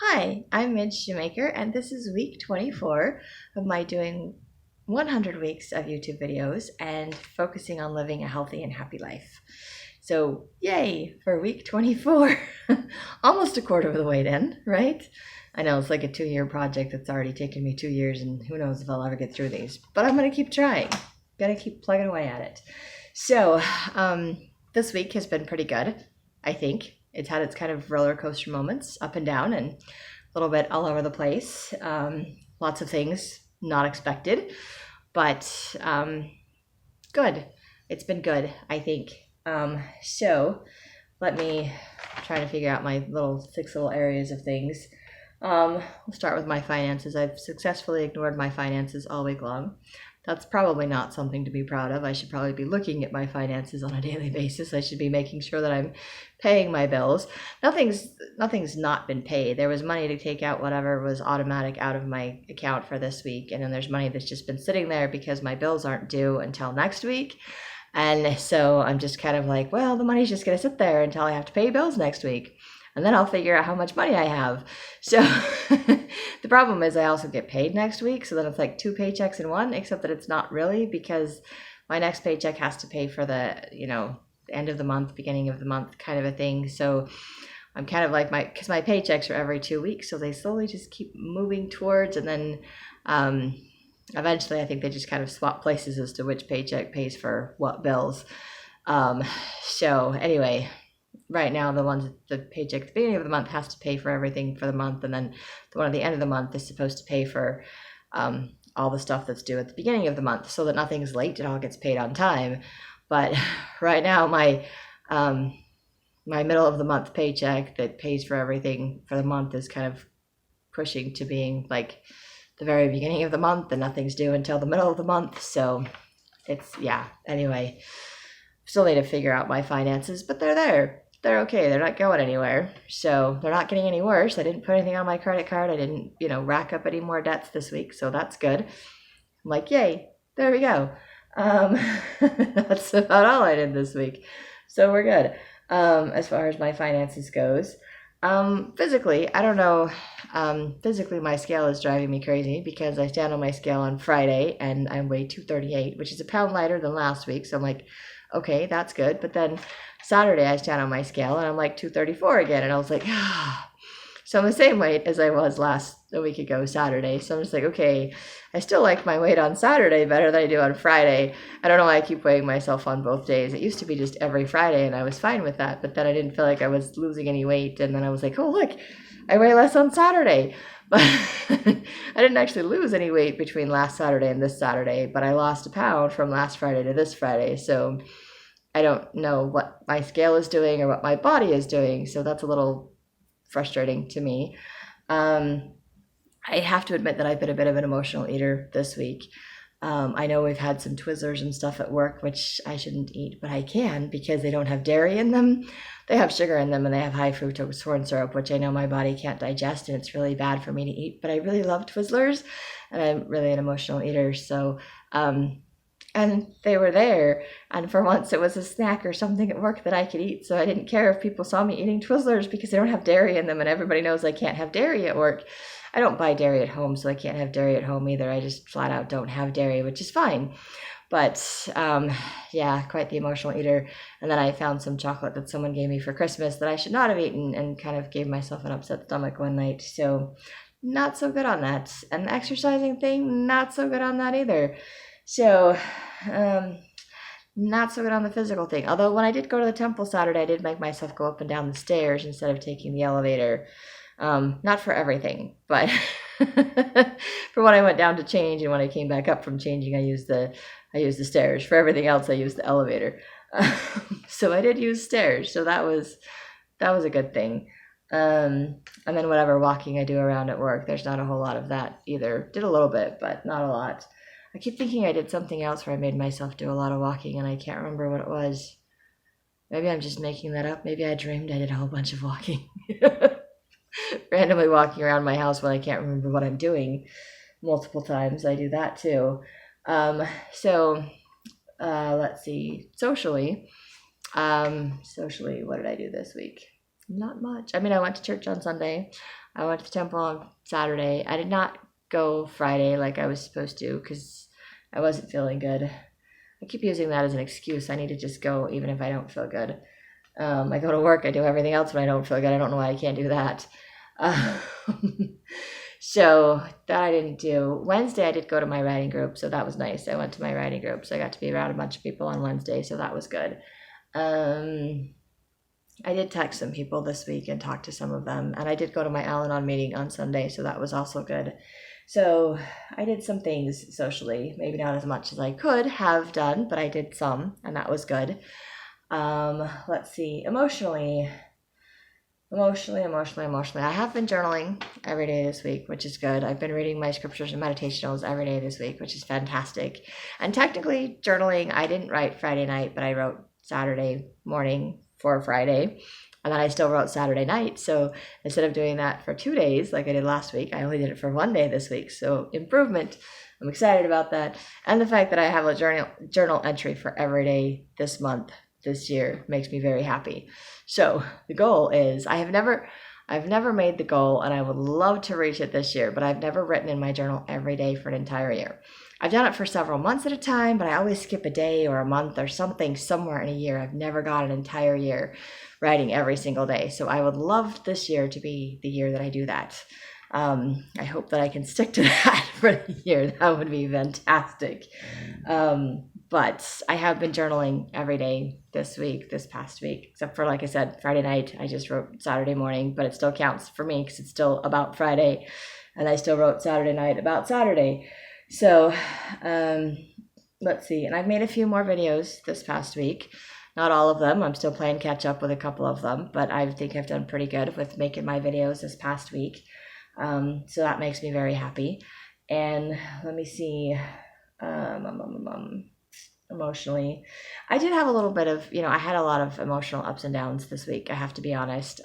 Hi, I'm Midge Shoemaker, and this is week 24 of my doing 100 weeks of YouTube videos and focusing on living a healthy and happy life. So, yay for week 24! Almost a quarter of the way in, right? I know it's like a 2-year project that's already taken me 2 years, and who knows if I'll ever get through these, but I'm going to keep trying. Gotta keep plugging away at it. So, this week has been pretty good, I think. It's had its kind of roller coaster moments, up and down, and a little bit all over the place. Lots of things not expected, but good. It's been good, I think. So let me try to figure out my six little areas of things. We'll start with my finances. I've successfully ignored my finances all week long. That's probably not something to be proud of. I should probably be looking at my finances on a daily basis. I should be making sure that I'm paying my bills. Nothing's not been paid. There was money to take out whatever was automatic out of my account for this week, and then there's money that's just been sitting there because my bills aren't due until next week. And so I'm just kind of like, well, the money's just going to sit there until I have to pay bills next week. And then I'll figure out how much money I have. So the problem is I also get paid next week. So then it's like 2 paychecks in one, except that it's not really, because my next paycheck has to pay for the end of the month, beginning of the month kind of a thing. So I'm kind of like because my paychecks are every 2 weeks. So they slowly just keep moving towards. And then eventually I think they just kind of swap places as to which paycheck pays for what bills. So anyway, right now the paycheck at the beginning of the month has to pay for everything for the month, and then the one at the end of the month is supposed to pay for all the stuff that's due at the beginning of the month, so that nothing's late, it all gets paid on time. But right now my middle of the month paycheck that pays for everything for the month is kind of pushing to being like the very beginning of the month, and nothing's due until the middle of the month. So anyway, still need to figure out my finances, but they're there. They're okay. They're not going anywhere. So they're not getting any worse. I didn't put anything on my credit card. I didn't, rack up any more debts this week. So that's good. I'm like, yay, there we go. That's about all I did this week. So we're good. As far as my finances goes. Physically, I don't know. Physically, my scale is driving me crazy because I stand on my scale on Friday and I weigh 238, which is a pound lighter than last week. So I'm like, okay, that's good. But then Saturday I stand on my scale and I'm like 234 again. And I was like, So I'm the same weight as I was a week ago Saturday. So I'm just like, okay, I still like my weight on Saturday better than I do on Friday. I don't know why I keep weighing myself on both days. It used to be just every Friday and I was fine with that. But then I didn't feel like I was losing any weight. And then I was like, oh, look, I weigh less on Saturday. But I didn't actually lose any weight between last Saturday and this Saturday, but I lost a pound from last Friday to this Friday. So I don't know what my scale is doing or what my body is doing. So that's a little frustrating to me. I have to admit that I've been a bit of an emotional eater this week. I know we've had some Twizzlers and stuff at work, which I shouldn't eat, but I can because they don't have dairy in them. They have sugar in them and they have high fructose corn syrup, which I know my body can't digest and it's really bad for me to eat, but I really love Twizzlers and I'm really an emotional eater. So, and they were there, and for once it was a snack or something at work that I could eat, so I didn't care if people saw me eating Twizzlers because they don't have dairy in them, and everybody knows I can't have dairy at work. I don't buy dairy at home, so I can't have dairy at home either. I just flat out don't have dairy, which is fine. But quite the emotional eater. And then I found some chocolate that someone gave me for Christmas that I should not have eaten and kind of gave myself an upset stomach one night. So not so good on that. And the exercising thing, not so good on that either. So not so good on the physical thing. Although when I did go to the temple Saturday, I did make myself go up and down the stairs instead of taking the elevator. Not for everything, but for when I went down to change and when I came back up from changing, I used the stairs. For everything else, I used the elevator. So I did use stairs. So that was a good thing. And then whatever walking I do around at work, there's not a whole lot of that either. Did a little bit, but not a lot. I keep thinking I did something else where I made myself do a lot of walking and I can't remember what it was. Maybe I'm just making that up. Maybe I dreamed I did a whole bunch of walking. Randomly walking around my house when I can't remember what I'm doing multiple times. I do that too. Let's see. Socially, what did I do this week? Not much. I mean, I went to church on Sunday. I went to the temple on Saturday. I did not go Friday like I was supposed to because I wasn't feeling good. I keep using that as an excuse. I need to just go even if I don't feel good. I go to work. I do everything else when I don't feel good. I don't know why I can't do that. So that I didn't do. Wednesday I did go to my writing group, so that was nice. I went to my writing group, so I got to be around a bunch of people on Wednesday, so that was good. I did text some people this week and talk to some of them, and I did go to my Al-Anon meeting on Sunday, so that was also good. So I did some things socially, maybe not as much as I could have done, but I did some, and that was good. Let's see, emotionally. I have been journaling every day this week, which is good. I've been reading my scriptures and meditationals every day this week, which is fantastic. And technically, journaling, I didn't write Friday night, but I wrote Saturday morning for Friday. And then I still wrote Saturday night. So instead of doing that for 2 days like I did last week, I only did it for 1 day this week. So improvement. I'm excited about that. And the fact that I have a journal entry for every day this month, this year, makes me very happy. So the goal is, I've never made the goal, and I would love to reach it this year, but I've never written in my journal every day for an entire year. I've done it for several months at a time, but I always skip a day or a month or something somewhere in a year. I've never got an entire year writing every single day. So I would love this year to be the year that I do that. I hope that I can stick to that for the year. That would be fantastic. But I have been journaling every day this past week, except for, like I said, Friday night. I just wrote Saturday morning, but it still counts for me because it's still about Friday, and I still wrote Saturday night about Saturday. So let's see. And I've made a few more videos this past week. Not all of them. I'm still playing catch up with a couple of them, but I think I've done pretty good with making my videos this past week. So that makes me very happy. And let me see. Emotionally, I did have a little bit of, I had a lot of emotional ups and downs this week, I have to be honest.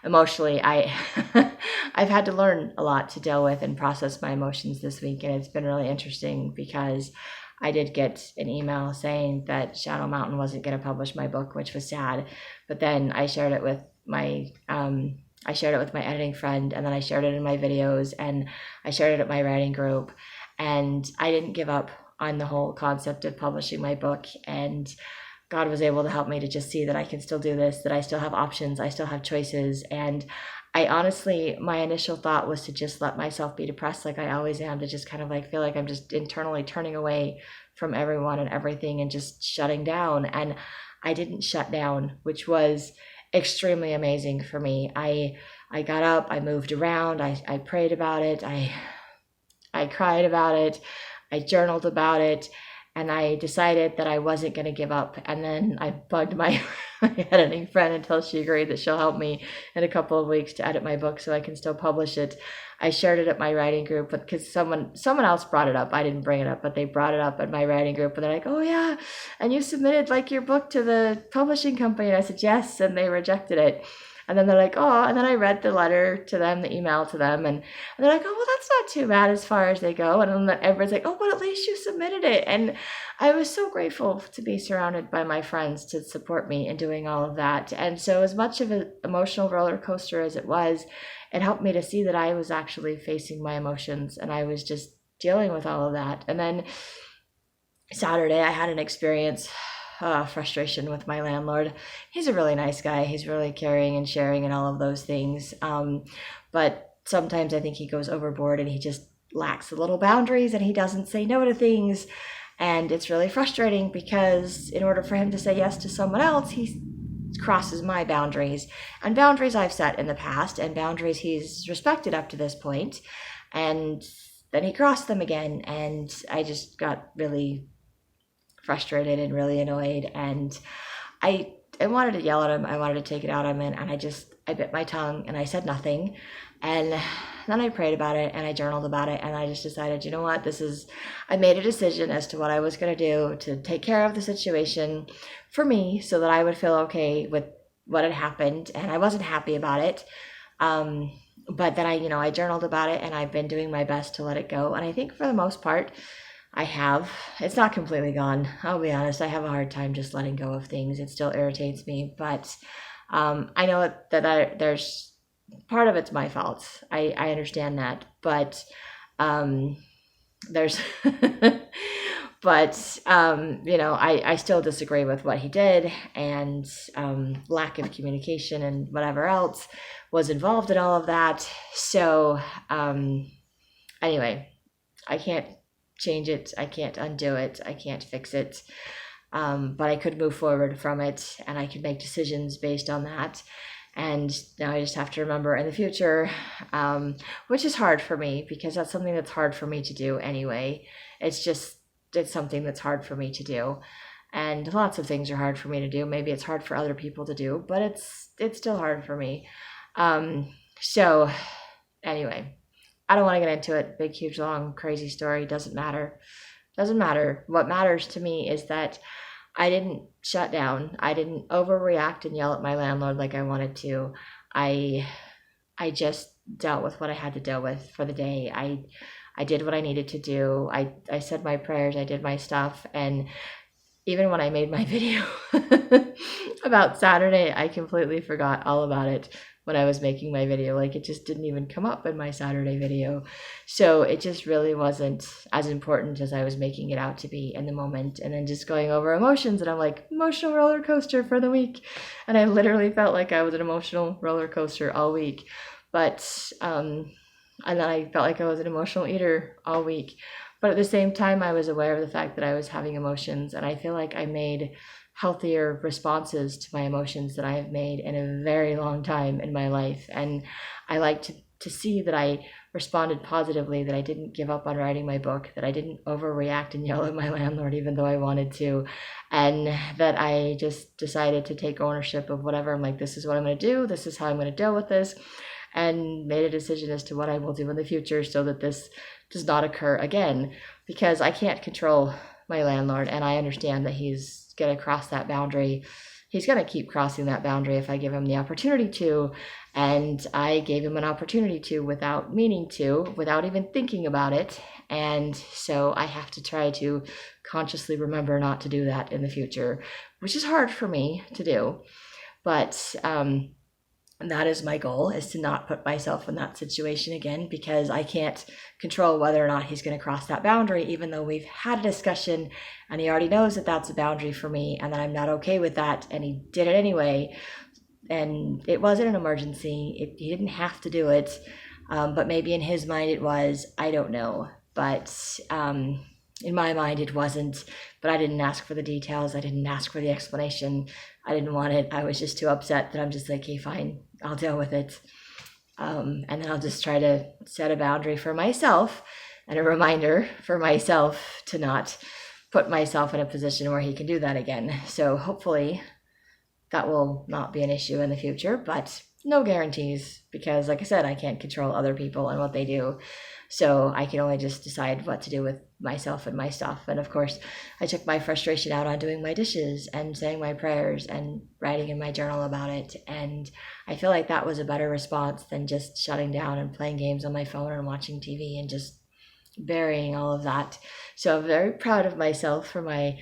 Emotionally, I've had to learn a lot to deal with and process my emotions this week, and it's been really interesting because I did get an email saying that Shadow Mountain wasn't going to publish my book, which was sad, but then I shared it with my editing friend, and then I shared it in my videos, and I shared it at my writing group, and I didn't give up on the whole concept of publishing my book, and God was able to help me to just see that I can still do this, that I still have options, I still have choices. And I honestly, my initial thought was to just let myself be depressed like I always am, to just kind of like feel like I'm just internally turning away from everyone and everything and just shutting down. And I didn't shut down, which was extremely amazing for me. I got up, I moved around, I prayed about it, I cried about it, I journaled about it, and I decided that I wasn't going to give up. And then I bugged my editing friend until she agreed that she'll help me in a couple of weeks to edit my book so I can still publish it. I shared it at my writing group because someone else brought it up. I didn't bring it up, but they brought it up at my writing group, and they're like, "Oh yeah, and you submitted like your book to the publishing company." And I said yes, and they rejected it. And then they're like, "Oh," and then I read the letter to them, the email to them, and they're like, "Oh, well, that's not too bad as far as they go." And then everybody's like, "Oh, but at least you submitted it." And I was so grateful to be surrounded by my friends to support me in doing all of that. And so as much of an emotional roller coaster as it was, it helped me to see that I was actually facing my emotions, and I was just dealing with all of that. And then Saturday, I had an experience, frustration with my landlord. He's a really nice guy. He's really caring and sharing and all of those things. But sometimes I think he goes overboard and he just lacks the little boundaries and he doesn't say no to things. And it's really frustrating because in order for him to say yes to someone else, he crosses my boundaries. And boundaries I've set in the past, and boundaries he's respected up to this point. And then he crossed them again. And I just got really frustrated and really annoyed, and I wanted to yell at him. I wanted to take it out on him, and I bit my tongue and I said nothing. And then I prayed about it and I journaled about it, and I just decided, you know what, I made a decision as to what I was going to do to take care of the situation for me so that I would feel okay with what had happened. And I wasn't happy about it. But then I journaled about it, and I've been doing my best to let it go. And I think for the most part, it's not completely gone. I'll be honest. I have a hard time just letting go of things. It still irritates me, but I know that there's part of it's my fault. I understand that, but there's but I still disagree with what he did, and lack of communication and whatever else was involved in all of that. So anyway, I can't change it, I can't undo it, I can't fix it, but I could move forward from it, and I could make decisions based on that. And now I just have to remember in the future, which is hard for me because that's something that's hard for me to do anyway. It's something that's hard for me to do. And lots of things are hard for me to do. Maybe it's hard for other people to do, but it's still hard for me. So anyway, I don't want to get into it. Big, huge, long, crazy story. Doesn't matter. What matters to me is that I didn't shut down. I didn't overreact and yell at my landlord like I wanted to. I just dealt with what I had to deal with for the day. I did what I needed to do. I said my prayers. I did my stuff. And even when I made my video about Saturday, I completely forgot all about it when I was making my video. Like, it just didn't even come up in my Saturday video. So it just really wasn't as important as I was making it out to be in the moment. And then just going over emotions, and I'm like, emotional roller coaster for the week. And I literally felt like I was an emotional roller coaster all week. But, and then I felt like I was an emotional eater all week. But at the same time, I was aware of the fact that I was having emotions, and I feel like I made healthier responses to my emotions than I have made in a very long time in my life. And I like to see that I responded positively, that I didn't give up on writing my book, that I didn't overreact and yell at my landlord even though I wanted to, and that I just decided to take ownership of whatever. I'm like, this is what I'm going to do, this is how I'm going to deal with this, and made a decision as to what I will do in the future so that this does not occur again, because I can't control my landlord, and I understand that he's going to cross that boundary. He's going to keep crossing that boundary if I give him the opportunity to, and I gave him an opportunity to without meaning to, without even thinking about it, and so I have to try to consciously remember not to do that in the future, which is hard for me to do, but that is my goal, is to not put myself in that situation again, because I can't control whether or not he's going to cross that boundary, even though we've had a discussion and he already knows that that's a boundary for me and that I'm not okay with that, and he did it anyway. And it wasn't an emergency. He didn't have to do it, but maybe in his mind it was. I don't know. But in my mind it wasn't. But I didn't ask for the details. I didn't ask for the explanation. I didn't want it. I was just too upset that I'm just like, hey, fine, I'll deal with it. And then I'll just try to set a boundary for myself and a reminder for myself to not put myself in a position where he can do that again. So hopefully that will not be an issue in the future, but no guarantees, because like I said, I can't control other people and what they do. So I can only just decide what to do with myself and my stuff. And of course, I took my frustration out on doing my dishes and saying my prayers and writing in my journal about it. And I feel like that was a better response than just shutting down and playing games on my phone and watching TV and just burying all of that. So I'm very proud of myself for my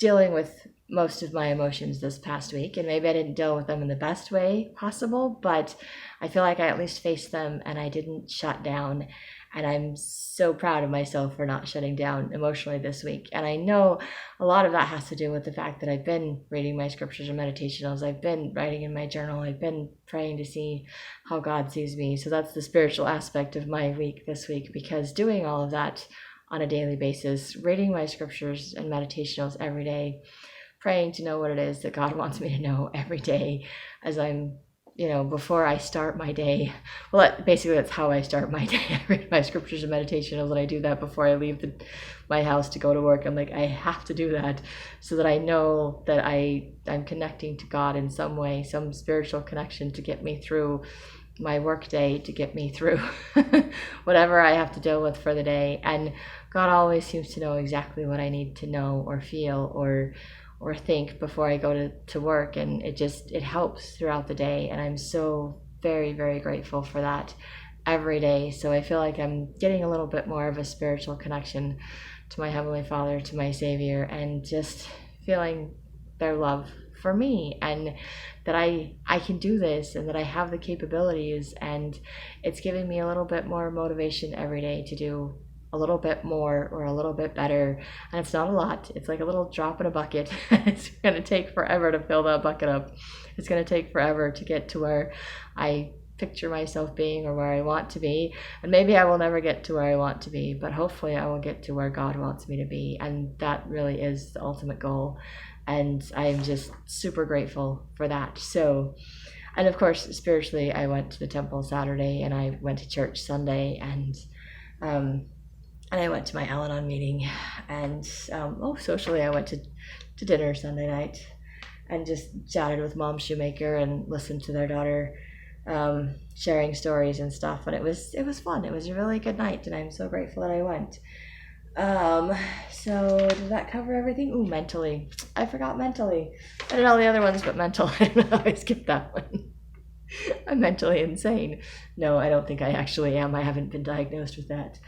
dealing with most of my emotions this past week. And maybe I didn't deal with them in the best way possible, but I feel like I at least faced them and I didn't shut down. And I'm so proud of myself for not shutting down emotionally this week. And I know a lot of that has to do with the fact that I've been reading my scriptures and meditationals. I've been writing in my journal. I've been praying to see how God sees me. So that's the spiritual aspect of my week this week, because doing all of that on a daily basis, reading my scriptures and meditationals every day, praying to know what it is that God wants me to know every day as I'm, before I start my day. Well, basically that's how I start my day. I read my scriptures and meditationals, and I do that before I leave my house to go to work. I'm like, I have to do that so that I know that I'm connecting to God in some way, some spiritual connection to get me through my work day, to get me through whatever I have to deal with for the day. And God always seems to know exactly what I need to know or feel or think before I go to work, and it helps throughout the day, and I'm so very, very grateful for that every day. So I feel like I'm getting a little bit more of a spiritual connection to my Heavenly Father, to my Savior, and just feeling their love for me, and that I can do this, and that I have the capabilities, and it's giving me a little bit more motivation every day to do a little bit more or a little bit better. And it's not a lot, it's like a little drop in a bucket. It's going to take forever to fill that bucket up. It's going to take forever to get to where I picture myself being or where I want to be. And maybe I will never get to where I want to be, but hopefully I will get to where God wants me to be. And that really is the ultimate goal. And I'm just super grateful for that. So, and of course, spiritually, I went to the temple Saturday and I went to church Sunday, and I went to my Al-Anon meeting, and socially, I went to dinner Sunday night and just chatted with Mom Shoemaker and listened to their daughter sharing stories and stuff, and it was fun. It was a really good night, and I'm so grateful that I went. So did that cover everything? Ooh, mentally. I forgot mentally. I did all the other ones, but mental, I don't know, I skipped that one. I'm mentally insane. No, I don't think I actually am. I haven't been diagnosed with that.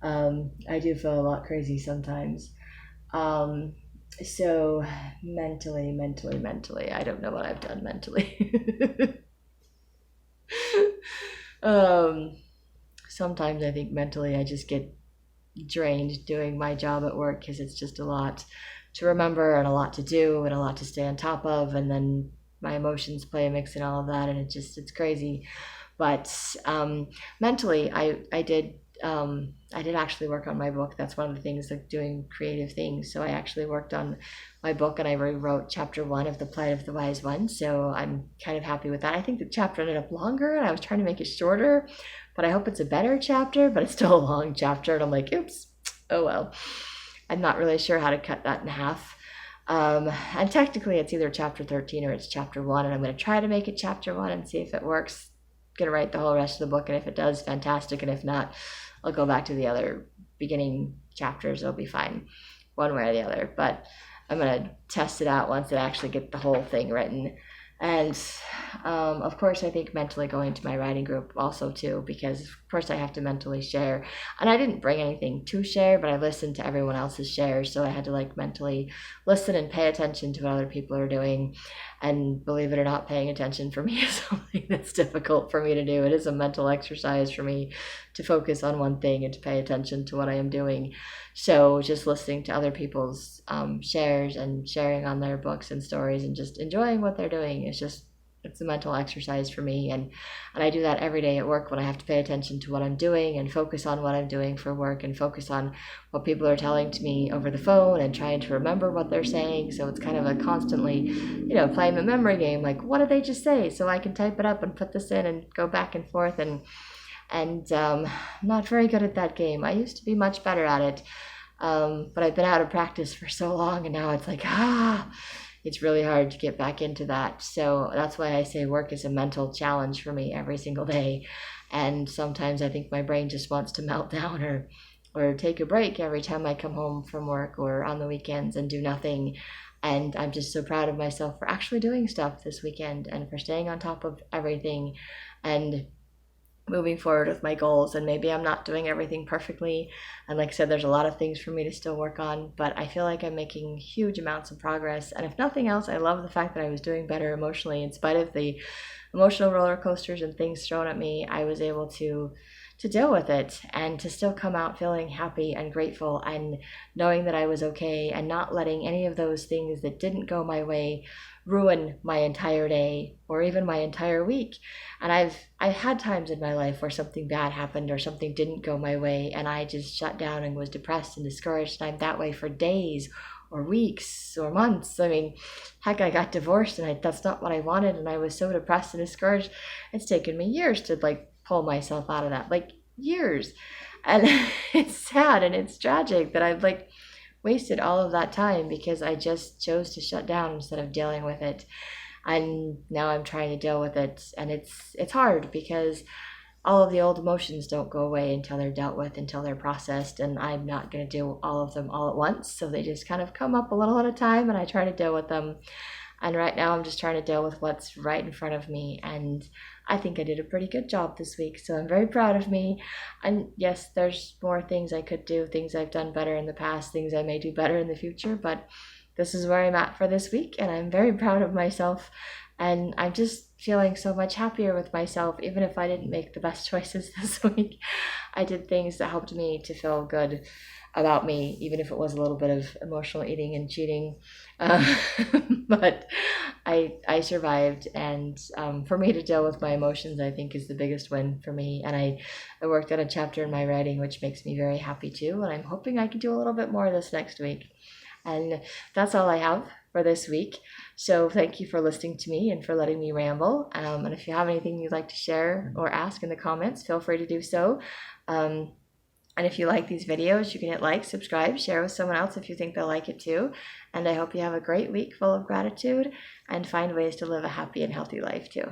I do feel a lot crazy sometimes. So mentally, I don't know what I've done mentally. Sometimes I think mentally I just get drained doing my job at work, because it's just a lot to remember and a lot to do and a lot to stay on top of, and then my emotions play a mix in all of that, and it's crazy. But mentally, I did actually work on my book. That's one of the things, like doing creative things. So I actually worked on my book, and I rewrote chapter 1 of The Plight of the Wise One. So I'm kind of happy with that. I think the chapter ended up longer, and I was trying to make it shorter, but I hope it's a better chapter, but it's still a long chapter. And I'm like, oops, oh well. I'm not really sure how to cut that in half. And technically it's either chapter 13 or it's chapter 1, and I'm going to try to make it chapter 1 and see if it works. I'm going to write the whole rest of the book, and if it does, fantastic, and if not, I'll go back to the other beginning chapters. It'll be fine one way or the other, but I'm going to test it out once I actually get the whole thing written. And of course, I think mentally going to my writing group also too, because of course I have to mentally share, and I didn't bring anything to share, but I listened to everyone else's shares, so I had to like mentally listen and pay attention to what other people are doing. And believe it or not, paying attention for me is something that's difficult for me to do. It is a mental exercise for me to focus on one thing and to pay attention to what I am doing. So just listening to other people's shares and sharing on their books and stories and just enjoying what they're doing, it's a mental exercise for me. And I do that every day at work, when I have to pay attention to what I'm doing and focus on what I'm doing for work and focus on what people are telling to me over the phone and trying to remember what they're saying. So it's kind of a constantly, playing the memory game, like, what did they just say? So I can type it up and put this in and go back and forth. And I'm not very good at that game. I used to be much better at it, but I've been out of practice for so long, and now it's like, it's really hard to get back into that. So that's why I say work is a mental challenge for me every single day. And sometimes I think my brain just wants to melt down or take a break every time I come home from work or on the weekends and do nothing. And I'm just so proud of myself for actually doing stuff this weekend and for staying on top of everything and moving forward with my goals. And maybe I'm not doing everything perfectly, and like I said, there's a lot of things for me to still work on, but I feel like I'm making huge amounts of progress. And if nothing else, I love the fact that I was doing better emotionally. In spite of the emotional roller coasters and things thrown at me, I was able to deal with it and to still come out feeling happy and grateful and knowing that I was okay, and not letting any of those things that didn't go my way ruin my entire day or even my entire week. And I've had times in my life where something bad happened or something didn't go my way, and I just shut down and was depressed and discouraged, and I'm that way for days or weeks or months. I mean, heck, I got divorced, and that's not what I wanted, and I was so depressed and discouraged. It's taken me years to pull myself out of that, years. And it's sad and it's tragic that I've wasted all of that time because I just chose to shut down instead of dealing with it. And now I'm trying to deal with it, and it's hard because all of the old emotions don't go away until they're dealt with, until they're processed, and I'm not going to do all of them all at once. So they just kind of come up a little at a time, and I try to deal with them. And right now I'm just trying to deal with what's right in front of me, and I think I did a pretty good job this week, so I'm very proud of me. And yes, there's more things I could do, things I've done better in the past, things I may do better in the future, but this is where I'm at for this week, and I'm very proud of myself. And I'm just feeling so much happier with myself, even if I didn't make the best choices this week. I did things that helped me to feel good about me, even if it was a little bit of emotional eating and cheating. But I survived, and for me to deal with my emotions, I think is the biggest win for me. And I worked on a chapter in my writing, which makes me very happy too. And I'm hoping I can do a little bit more this next week. And that's all I have for this week. So thank you for listening to me and for letting me ramble. And if you have anything you'd like to share or ask in the comments, feel free to do so. And if you like these videos, you can hit like, subscribe, share with someone else if you think they'll like it too. And I hope you have a great week full of gratitude and find ways to live a happy and healthy life too.